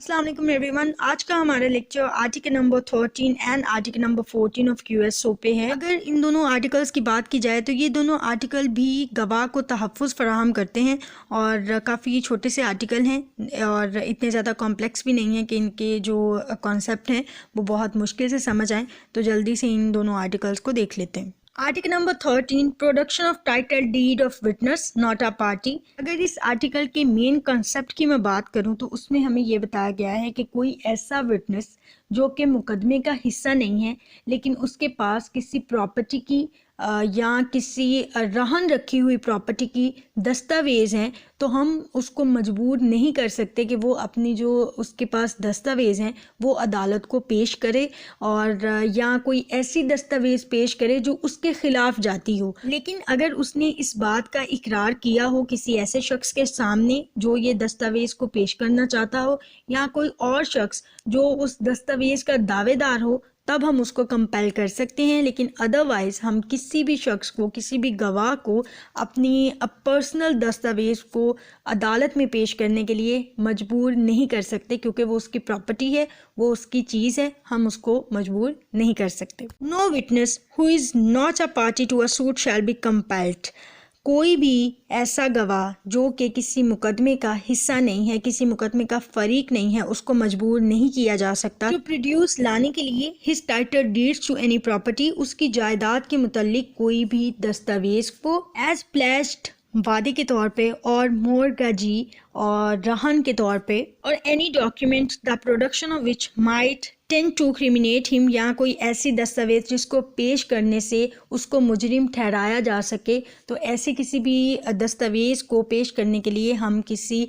السلام علیکم every one. آج کا ہمارا lecture article number 13 and article number 14 of QSO پہ ہے. اگر ان دونوں آرٹیکلس کی بات کی جائے تو یہ دونوں آرٹیکل بھی گواہ کو تحفظ فراہم کرتے ہیں اور کافی چھوٹے سے آرٹیکل ہیں اور اتنے زیادہ کمپلیکس بھی نہیں ہیں کہ ان کے جو کانسیپٹ ہیں وہ بہت مشکل سے سمجھ آئیں. تو جلدی سے ان دونوں آرٹیکلس کو دیکھ لیتے ہیں. Article number 13 production of title deed of witness not a party. اگر اس آرٹیکل کے مین کنسپٹ کی میں بات کروں تو اس میں ہمیں یہ بتایا گیا ہے کہ کوئی ایسا وٹنس جو کہ مقدمے کا حصہ نہیں ہے لیکن اس کے پاس کسی پراپرٹی کی یا کسی رہن رکھی ہوئی پراپرٹی کی دستاویز ہیں تو ہم اس کو مجبور نہیں کر سکتے کہ وہ اپنی جو اس کے پاس دستاویز ہیں وہ عدالت کو پیش کرے اور یا کوئی ایسی دستاویز پیش کرے جو اس کے خلاف جاتی ہو. لیکن اگر اس نے اس بات کا اقرار کیا ہو کسی ایسے شخص کے سامنے جو یہ دستاویز کو پیش کرنا چاہتا ہو یا کوئی اور شخص جو اس دستاویز کا دعوے دار ہو تب ہم اس کو کمپیل کر سکتے ہیں. لیکن ادروائز ہم کسی بھی شخص کو کسی بھی گواہ کو اپنی پرسنل دستاویز کو عدالت میں پیش کرنے کے لیے مجبور نہیں کر سکتے کیونکہ وہ اس کی پراپرٹی ہے, وہ اس کی چیز ہے, ہم اس کو مجبور نہیں کر سکتے. No witness who is not a party to a suit shall be compelled. کوئی بھی ایسا گواہ جو کہ کسی مقدمے کا حصہ نہیں ہے, کسی مقدمے کا فریق نہیں ہے, اس کو مجبور نہیں کیا جا سکتا ٹو پروڈیوس لانے کے لیے his title deeds to any property, اس کی جائیداد کے متعلق کوئی بھی دستاویز کو ایز پلیسڈ وعدے کے طور پہ اور مورگجی اور رہن کے طور پہ اور any document the production of which might tend to incriminate him, یا کوئی ایسی دستاویز جس کو پیش کرنے سے اس کو مجرم ٹھہرایا جا سکے. تو ایسے کسی بھی دستاویز کو پیش کرنے کے لیے ہم کسی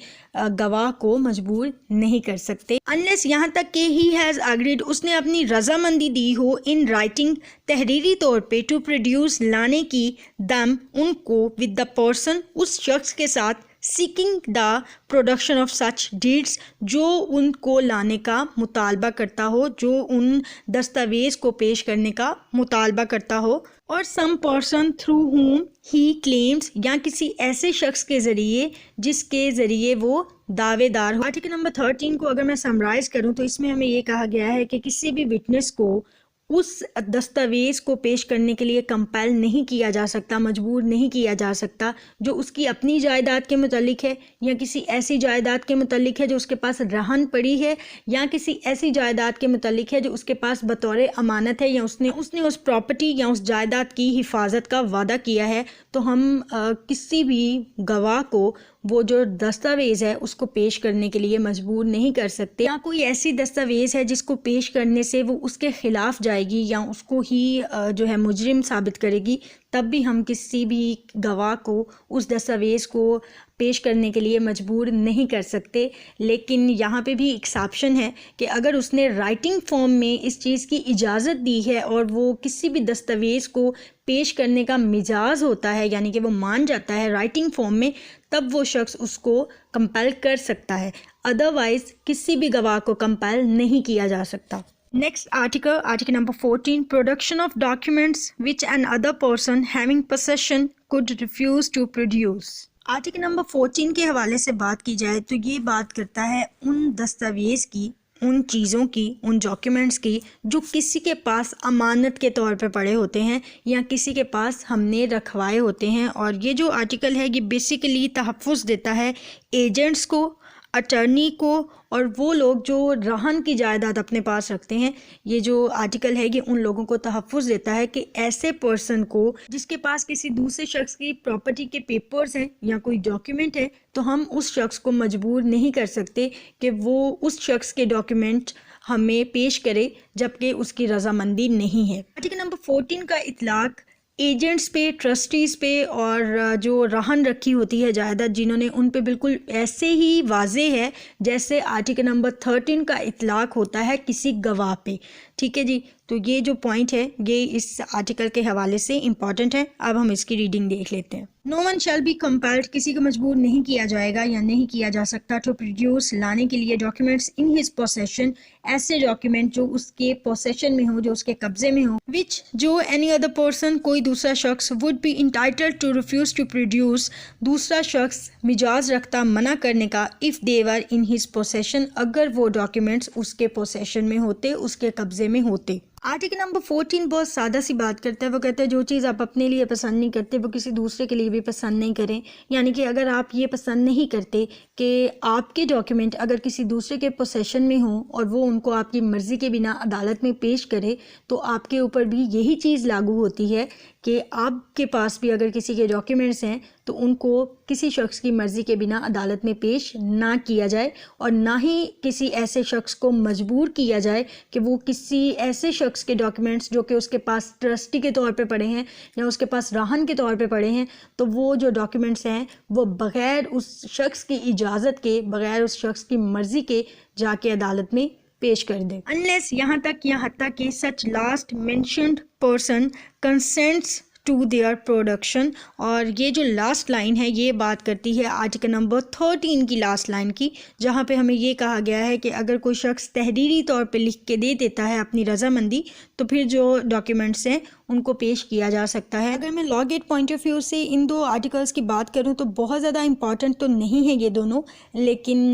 گواہ کو مجبور نہیں کر سکتے انلیس یہاں تک کہ ہی ہیز اگریڈ, اس نے اپنی رضامندی دی ہو ان رائٹنگ تحریری طور پہ ٹو پروڈیوس لانے کی دم ان کو ود دا پرسن اس شخص کے ساتھ seeking the production of such deeds جو ان کو لانے کا مطالبہ کرتا ہو, جو ان دستاویز کو پیش کرنے کا مطالبہ کرتا ہو, اور سم پرسن تھرو ہوم ہی کلیمز, یا کسی ایسے شخص کے ذریعے جس کے ذریعے وہ دعوے دار ہو. آرٹیکل نمبر 13 کو اگر میں سمرائز کروں تو اس میں ہمیں یہ کہا گیا ہے کہ کسی بھی وٹنس کو اس دستاویز کو پیش کرنے کے لیے کمپیل نہیں کیا جا سکتا, مجبور نہیں کیا جا سکتا جو اس کی اپنی جائیداد کے متعلق ہے یا کسی ایسی جائیداد کے متعلق ہے جو اس کے پاس رہن پڑی ہے یا کسی ایسی جائیداد کے متعلق ہے جو اس کے پاس بطور امانت ہے یا اس نے اس پراپرٹی یا اس جائیداد کی حفاظت کا وعدہ کیا ہے. تو ہم کسی بھی گواہ کو وہ جو دستاویز ہے اس کو پیش کرنے کے لیے مجبور نہیں کر سکتے, یا کوئی ایسی دستاویز ہے جس کو پیش کرنے سے وہ اس کے خلاف جائے گی یا اس کو ہی جو ہے مجرم ثابت کرے گی, تب بھی ہم کسی بھی گواہ کو اس دستاویز کو پیش کرنے کے لیے مجبور نہیں کر سکتے. لیکن یہاں پہ بھی ایکسیپشن ہے کہ اگر اس نے رائٹنگ فارم میں اس چیز کی اجازت دی ہے اور وہ کسی بھی دستاویز کو پیش کرنے کا مجاز ہوتا ہے, یعنی کہ وہ مان جاتا ہے رائٹنگ فارم میں, تب وہ شخص اس کو کمپیل کر سکتا ہے. ادروائز کسی بھی گواہ کو کمپیل نہیں کیا جا سکتا. Next article number 14 production of documents which another person having possession could refuse to produce. Article number 14 کے حوالے سے بات کی جائے تو یہ بات کرتا ہے ان دستاویز کی, ان چیزوں کی, ان ڈاکیومنٹس کی جو کسی کے پاس امانت کے طور پہ پڑے ہوتے ہیں یا کسی کے پاس ہم نے رکھوائے ہوتے ہیں. اور یہ جو آرٹیکل ہے یہ بیسیکلی تحفظ دیتا ہے ایجنٹس کو, اٹرنی کو اور وہ لوگ جو رہن کی جائیداد اپنے پاس رکھتے ہیں. یہ جو آرٹیکل ہے یہ ان لوگوں کو تحفظ دیتا ہے کہ ایسے پرسن کو جس کے پاس کسی دوسرے شخص کی پراپرٹی کے پیپرز ہیں یا کوئی ڈاکیومنٹ ہے تو ہم اس شخص کو مجبور نہیں کر سکتے کہ وہ اس شخص کے ڈاکیومنٹ ہمیں پیش کرے جبکہ اس کی رضامندی نہیں ہے. آرٹیکل نمبر 14 کا اطلاق ایجنٹس پہ, ٹرسٹیز پہ اور جو رہن رکھی ہوتی ہے جائیداد جنہوں نے, ان پہ بالکل ایسے ہی واضح ہے جیسے آرٹیکل نمبر 13 کا اطلاق ہوتا ہے کسی گواہ پہ. ٹھیک ہے جی. تو یہ جو پوائنٹ ہے یہ اس آرٹیکل کے حوالے سے امپورٹنٹ ہے. اب ہم اس کی ریڈنگ دیکھ لیتے ہیں. نو ون شیل بی کمپیلڈ، کسی کو مجبور نہیں کیا جائے گا یا نہیں کیا جا سکتا ٹو پروڈیوس، لانے کے لیے ڈاکیومنٹس ان ہز پوسیشن، ایسے ڈاکیومنٹ جو اس کے پوسیشن میں ہو، جو اس کے قبضے میں ہو، وچ جو اینی ادر پرسن کوئی دوسرا شخص would be entitled to refuse to produce, دوسرا شخص مجاز رکھتا منع کرنے کا، if they were in his پوسیشن، اگر وہ ڈاکیومنٹس اس کے پوسیشن میں ہوتے، اس کے قبضے میں ہوتے. آرٹیکل نمبر 14 بہت سادہ سی بات کرتا ہے. وہ کہتا ہے جو چیز آپ اپنے لیے پسند نہیں کرتے وہ کسی دوسرے کے لیے بھی پسند نہیں کریں. یعنی کہ اگر آپ یہ پسند نہیں کرتے کہ آپ کے ڈاکیومنٹ اگر کسی دوسرے کے پوسیشن میں ہوں اور وہ ان کو آپ کی مرضی کے بنا عدالت میں پیش کرے، تو آپ کے اوپر بھی یہی چیز لاگو ہوتی ہے کہ آپ کے پاس بھی اگر کسی کے ڈاکیومنٹس ہیں تو ان کو کسی شخص کی مرضی کے بنا عدالت میں پیش نہ کیا جائے، اور نہ ہی کسی ایسے شخص کو مجبور کیا جائے کہ وہ کسی ایسے شخص کے ڈاکیومنٹس جو کہ اس کے پاس ٹرسٹی کے طور پہ پڑے ہیں یا اس کے پاس راہن کے طور پہ پڑے ہیں، تو وہ جو ڈاکیومنٹس ہیں وہ بغیر اس شخص کی اجازت کے، بغیر اس شخص کی مرضی کے جا کے عدالت میں پیش کر دے. انلیس، یہاں تک یا حتیٰ کہ such last mentioned person consents to their production. اور یہ جو لاسٹ لائن ہے یہ بات کرتی ہے آرٹیکل نمبر 13 کی لاسٹ لائن کی، جہاں پہ ہمیں یہ کہا گیا ہے کہ اگر کوئی شخص تحریری طور پہ لکھ کے دے دیتا ہے اپنی رضامندی، تو پھر جو ڈاکیومنٹس ہیں ان کو پیش کیا جا سکتا ہے. اگر میں لا گیٹ پوائنٹ آف ویو سے ان دو آرٹیکلس کی بات کروں تو بہت زیادہ امپورٹنٹ تو نہیں ہے یہ دونوں، لیکن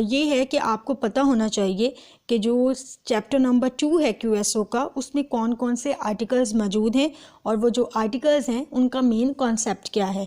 یہ ہے کہ آپ کو پتہ ہونا چاہیے کہ جو چیپٹر نمبر 2 ہے کیو ایس او کا، اس میں کون کون سے آرٹیکلز موجود ہیں اور وہ جو آرٹیکلز ہیں ان کا مین کانسیپٹ کیا ہے.